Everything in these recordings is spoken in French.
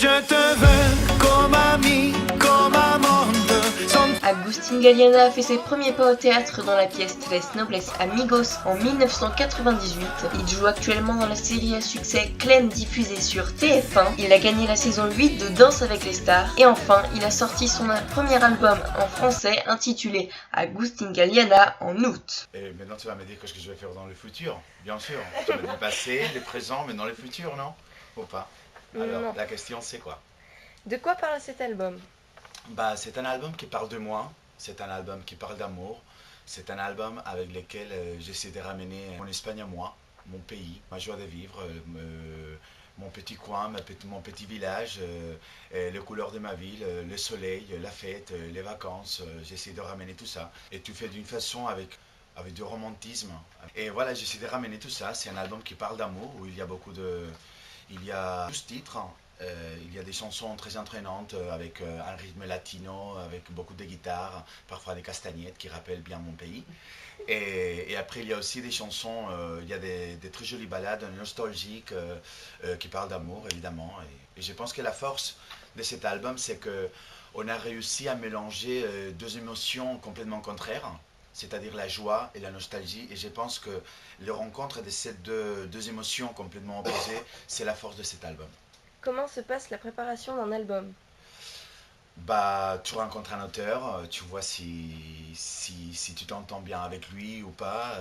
Je te veux comme ami, comme amante. Agustín Galeana a fait ses premiers pas au théâtre dans la pièce Tres Nobles Amigos en 1998. Il joue actuellement dans la série à succès Clem diffusée sur TF1. Il a gagné la saison 8 de Danse avec les stars. Et enfin, il a sorti son premier album en français intitulé Agustín Galeana en août. Et maintenant tu vas me dire ce que je vais faire dans le futur, bien sûr. Tu me dis le passé, le présent, mais dans le futur, non? Ou pas? Alors, Non. la question c'est quoi? De quoi parle cet album? Bah, c'est un album qui parle de moi, c'est un album qui parle d'amour, c'est un album avec lequel j'essaie de ramener mon Espagne à moi, mon pays, ma joie de vivre, mon petit coin, mon petit village, les couleurs de ma ville, le soleil, la fête, les vacances. J'essaie de ramener tout ça. Et tout fait d'une façon avec du romantisme. Et voilà, j'essaie de ramener tout ça. C'est un album qui parle d'amour, où il y a beaucoup de... Il y a 12 titres. Il y a des chansons très entraînantes avec un rythme latino, avec beaucoup de guitares, parfois des castagnettes qui rappellent bien mon pays. Et après, il y a aussi des chansons, il y a des très jolies ballades nostalgiques qui parlent d'amour, évidemment. Et je pense que la force de cet album, c'est qu'on a réussi à mélanger deux émotions complètement contraires, c'est-à-dire la joie et la nostalgie. Et je pense que le rencontre de ces deux émotions complètement opposées, c'est la force de cet album. Comment se passe la préparation d'un album? Bah, tu rencontres un auteur, tu vois si tu t'entends bien avec lui ou pas.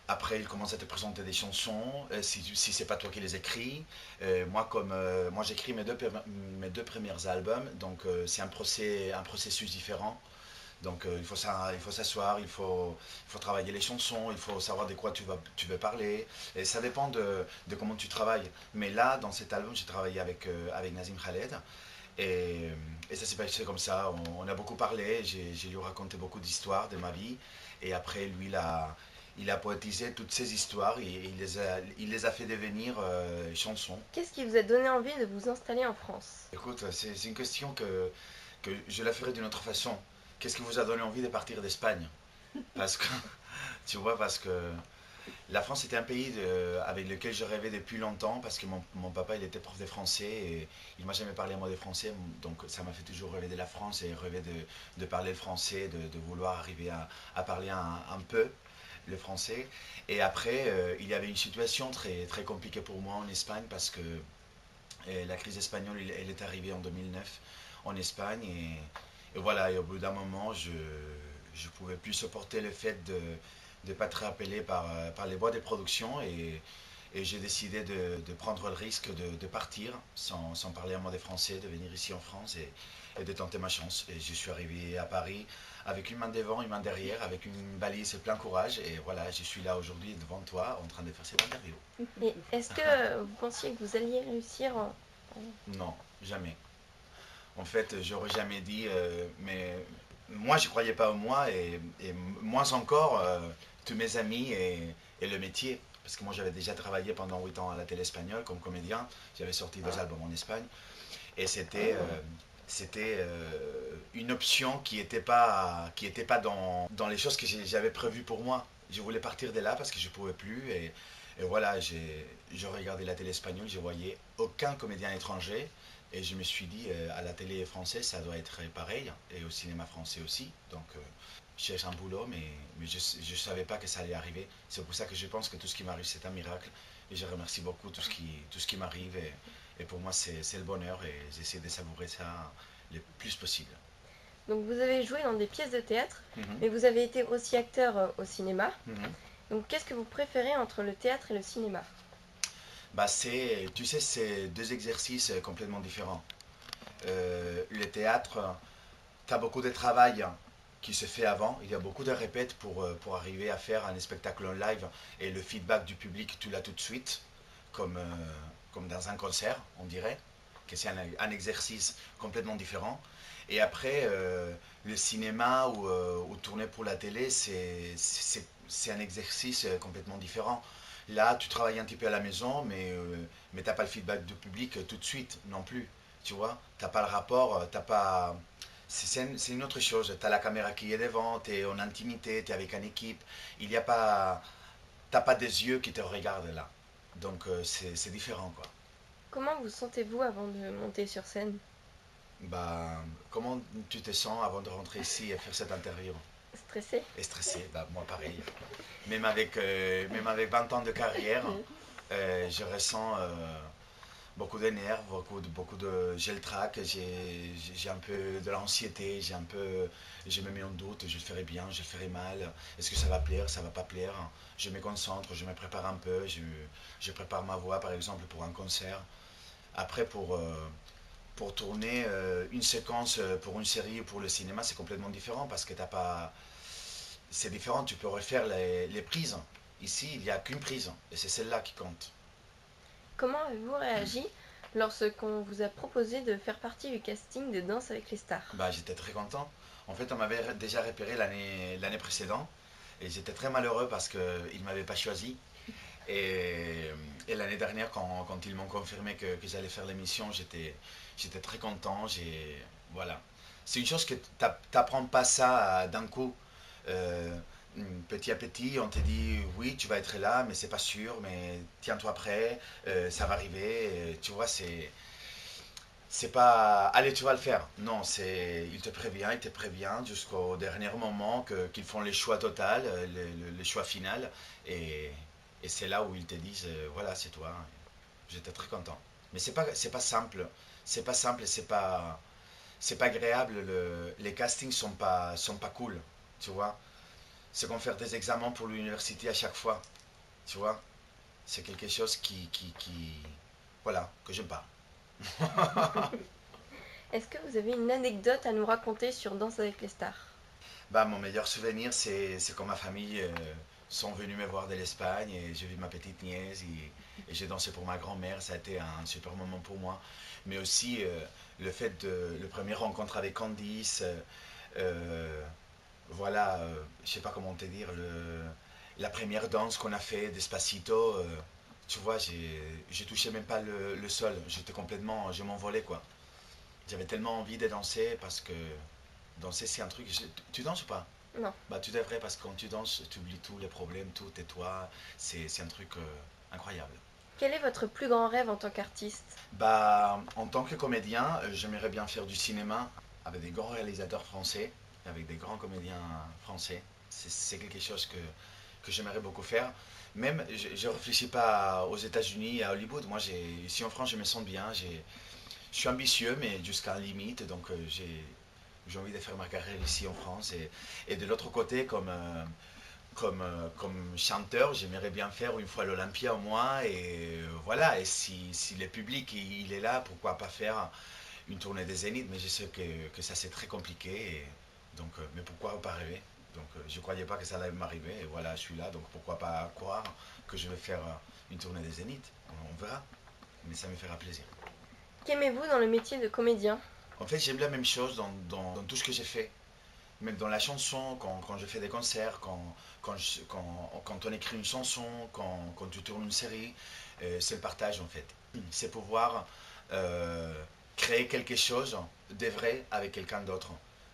Après, il commence à te présenter des chansons, si c'est pas toi qui les écris. Moi j'écris mes deux premiers albums, donc c'est un processus différent. Donc il faut s'asseoir, il faut travailler les chansons, il faut savoir de quoi tu veux parler. Et ça dépend de comment tu travailles. Mais là, dans cet album, j'ai travaillé avec Nazim Khaled. Et ça s'est passé comme ça. On a beaucoup parlé, j'ai lui raconté beaucoup d'histoires de ma vie. Et après, lui, il a poétisé toutes ces histoires et il les a fait devenir chansons. Qu'est-ce qui vous a donné envie de vous installer en France? Écoute, c'est une question que je la ferai d'une autre façon. Qu'est-ce qui vous a donné envie de partir d'Espagne? Parce que, tu vois, parce que la France était un pays avec lequel je rêvais depuis longtemps, parce que mon papa, il était prof de français et il m'a jamais parlé à moi de français, donc ça m'a fait toujours rêver de la France et rêver de parler le français, de vouloir arriver à parler un peu le français. Et après, il y avait une situation très, très compliquée pour moi en Espagne, parce que la crise espagnole, elle est arrivée en 2009 en Espagne. Et voilà, et au bout d'un moment, je ne pouvais plus supporter le fait de ne pas être rappelé par les boîtes de production. Et j'ai décidé de prendre le risque de partir sans parler un mot de français, de venir ici en France et de tenter ma chance. Et je suis arrivé à Paris avec une main devant, une main derrière, avec une balise et plein courage. Et voilà, je suis là aujourd'hui devant toi en train de faire cette interview. Et est-ce que vous pensiez que vous alliez réussir Non, jamais. En fait, j'aurais jamais dit, mais moi, je croyais pas en moi et moins encore tous mes amis et le métier. Parce que moi, j'avais déjà travaillé pendant 8 ans à la télé espagnole comme comédien. J'avais sorti 2 albums en Espagne. Et c'était une option qui n'était pas dans les choses que j'avais prévues pour moi. Je voulais partir de là parce que je ne pouvais plus. Et voilà, je regardais la télé espagnole, je voyais aucun comédien étranger. Et je me suis dit, à la télé française, ça doit être pareil, et au cinéma français aussi. Donc, je cherche un boulot, mais je ne savais pas que ça allait arriver. C'est pour ça que je pense que tout ce qui m'arrive, c'est un miracle. Et je remercie beaucoup tout ce qui m'arrive. Et pour moi, c'est le bonheur, et j'essaie de savourer ça le plus possible. Donc vous avez joué dans des pièces de théâtre, mais vous avez été aussi acteur au cinéma. Donc qu'est-ce que vous préférez entre le théâtre et le cinéma? Bah tu sais, c'est deux exercices complètement différents. Le théâtre, tu as beaucoup de travail qui se fait avant. Il y a beaucoup de répètes pour arriver à faire un spectacle en live. Et le feedback du public, tu l'as tout de suite, comme dans un concert, on dirait. Que c'est un exercice complètement différent. Et après, le cinéma ou tourner pour la télé, c'est un exercice complètement différent. Là, tu travailles un petit peu à la maison, mais tu n'as pas le feedback du public tout de suite non plus. Tu vois, tu n'as pas le rapport, t'as pas... C'est une autre chose. Tu as la caméra qui est devant, tu es en intimité, tu es avec une équipe. Il y a pas... Tu n'as pas des yeux qui te regardent là. Donc c'est différent, quoi. Comment vous sentez-vous avant de monter sur scène? Bah, comment tu te sens avant de rentrer ici et faire cette interview? Stressé? Et stressé, bah, moi pareil. Même avec 20 ans de carrière, je ressens beaucoup de nerfs, beaucoup de j'ai le trac, j'ai un peu de l'anxiété, je me mets en doute, je le ferai bien, je le ferai mal, est-ce que ça va plaire, ça va pas plaire, je me concentre, je me prépare un peu, je prépare ma voix par exemple pour un concert. Après pour tourner une séquence pour une série ou pour le cinéma, c'est complètement différent parce que t'as pas, c'est différent, tu peux refaire les prises. Ici, il n'y a qu'une prise et c'est celle-là qui compte. Comment avez-vous réagi lorsqu'on vous a proposé de faire partie du casting de Danse avec les stars? Bah, j'étais très content. En fait, on m'avait déjà repéré l'année précédente et j'étais très malheureux parce qu'ils ne m'avaient pas choisi. Et, et l'année dernière, quand ils m'ont confirmé que j'allais faire l'émission, j'étais très content. Voilà. C'est une chose que tu n'apprends pas ça d'un coup. Euh, Petit à petit, on te dit oui, tu vas être là, mais c'est pas sûr, mais tiens-toi prêt, ça va arriver. Tu vois, c'est pas allez, tu vas le faire. Non, il te prévient jusqu'au dernier moment qu'ils font les choix total, les choix final, et, et c'est là où ils te disent voilà, c'est toi. J'étais très content. Mais c'est pas simple, c'est pas simple, et c'est pas agréable. Les castings sont pas cool, tu vois. C'est comme faire des examens pour l'université à chaque fois, tu vois. C'est quelque chose voilà, que j'aime pas. Est-ce que vous avez une anecdote à nous raconter sur Danse avec les stars? Bah, mon meilleur souvenir, c'est quand ma famille sont venus me voir de l'Espagne et j'ai vu ma petite nièce et j'ai dansé pour ma grand-mère. Ça a été un super moment pour moi. Mais aussi le premier rencontre avec Candice, euh, voilà, je sais pas comment te dire, la première danse qu'on a fait, Despacito, tu vois, j'ai touché même pas le sol. Je m'envolais quoi. J'avais tellement envie de danser parce que danser c'est un truc. Tu danses ou pas? Non. Bah, tu devrais parce que quand tu danses, tu oublies tous les problèmes, tout et toi. C'est un truc incroyable. Quel est votre plus grand rêve en tant qu'artiste? Bah, en tant que comédien, j'aimerais bien faire du cinéma avec des grands réalisateurs français, avec des grands comédiens français. C'est quelque chose que j'aimerais beaucoup faire. Même, je ne réfléchis pas aux États-Unis, à Hollywood. Moi, ici en France, je me sens bien. Je suis ambitieux, mais jusqu'à la limite. Donc, j'ai envie de faire ma carrière ici en France. Et de l'autre côté, comme chanteur, j'aimerais bien faire une fois l'Olympia au moins. Et voilà, et si le public il est là, pourquoi pas faire une tournée des Zéniths. Mais je sais que ça c'est très compliqué. Donc, mais pourquoi pas rêver? Donc je ne croyais pas que ça allait m'arriver. Et voilà, je suis là. Donc pourquoi pas croire que je vais faire une tournée des Zéniths? On verra. Mais ça me fera plaisir. Qu'aimez-vous dans le métier de comédien? En fait, j'aime la même chose dans tout ce que j'ai fait. Même dans la chanson, quand je fais des concerts, quand on écrit une chanson, quand tu tournes une série, c'est le partage en fait. C'est pouvoir euh, créer quelque chose de vrai avec quelqu'un d'autre.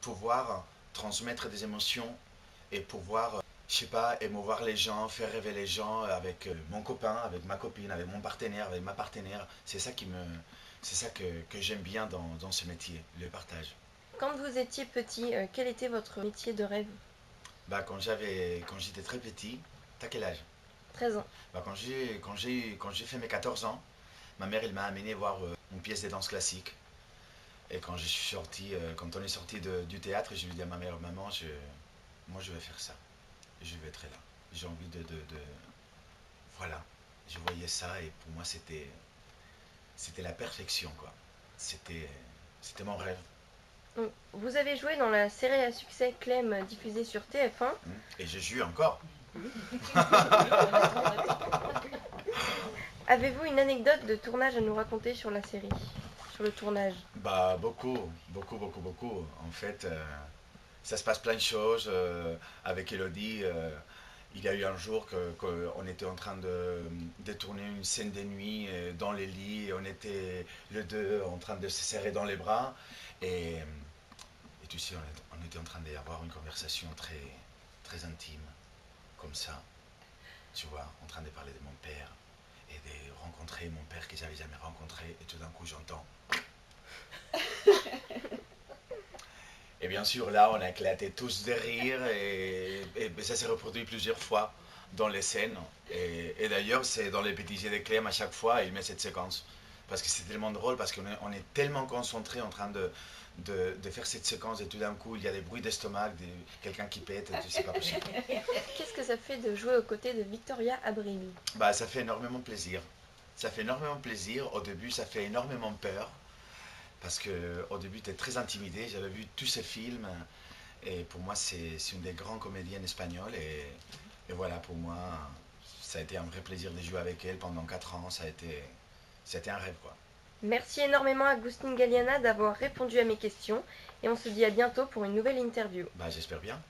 Pouvoir transmettre des émotions et pouvoir, je sais pas, émouvoir les gens, faire rêver les gens avec mon copain, avec ma copine, avec mon partenaire, avec ma partenaire. C'est ça que j'aime bien dans ce métier, le partage. Quand vous étiez petit, quel était votre métier de rêve? Bah, quand j'étais très petit, t'as quel âge? 13 ans. Bah, quand j'ai fait mes 14 ans, ma mère elle m'a amené voir une pièce de danse classique. Et quand on est sorti du théâtre, je lui ai dit à ma mère, maman, moi je vais faire ça. Je vais être là. J'ai envie voilà. Je voyais ça et pour moi c'était la perfection quoi. C'était, c'était mon rêve. Donc, vous avez joué dans la série à succès Clem diffusée sur TF1. Et je joue encore. Avez-vous une anecdote de tournage à nous raconter sur la série? Sur le tournage? Bah beaucoup, beaucoup, beaucoup, beaucoup. En fait, ça se passe plein de choses. Avec Elodie, il y a eu un jour qu'on était en train de tourner une scène de nuit dans les lits. Et on était les deux en train de se serrer dans les bras. Et tu sais, on était en train d'avoir une conversation très, très intime, comme ça. Tu vois, en train de parler de mon père. et de rencontrer mon père que j'avais jamais rencontré, et tout d'un coup j'entends. Et bien sûr là on a éclaté tous de rire et ça s'est reproduit plusieurs fois dans les scènes. Et d'ailleurs c'est dans les petits jets de Clem à chaque fois il met cette séquence. Parce que c'est tellement drôle, parce qu'on est tellement concentré en train de faire cette séquence et tout d'un coup il y a des bruits d'estomac, quelqu'un qui pète, c'est pas possible. Qu'est-ce que ça fait de jouer aux côtés de Victoria Abril? Bah ça fait énormément plaisir. Ça fait énormément plaisir. Au début ça fait énormément peur. Parce qu'au début tu es très intimidé. J'avais vu tous ces films. Et pour moi c'est une des grandes comédiennes espagnoles. Et voilà, pour moi ça a été un vrai plaisir de jouer avec elle pendant 4 ans. C'était un rêve quoi. Merci énormément Agustin Galliana d'avoir répondu à mes questions et on se dit à bientôt pour une nouvelle interview. Bah j'espère bien.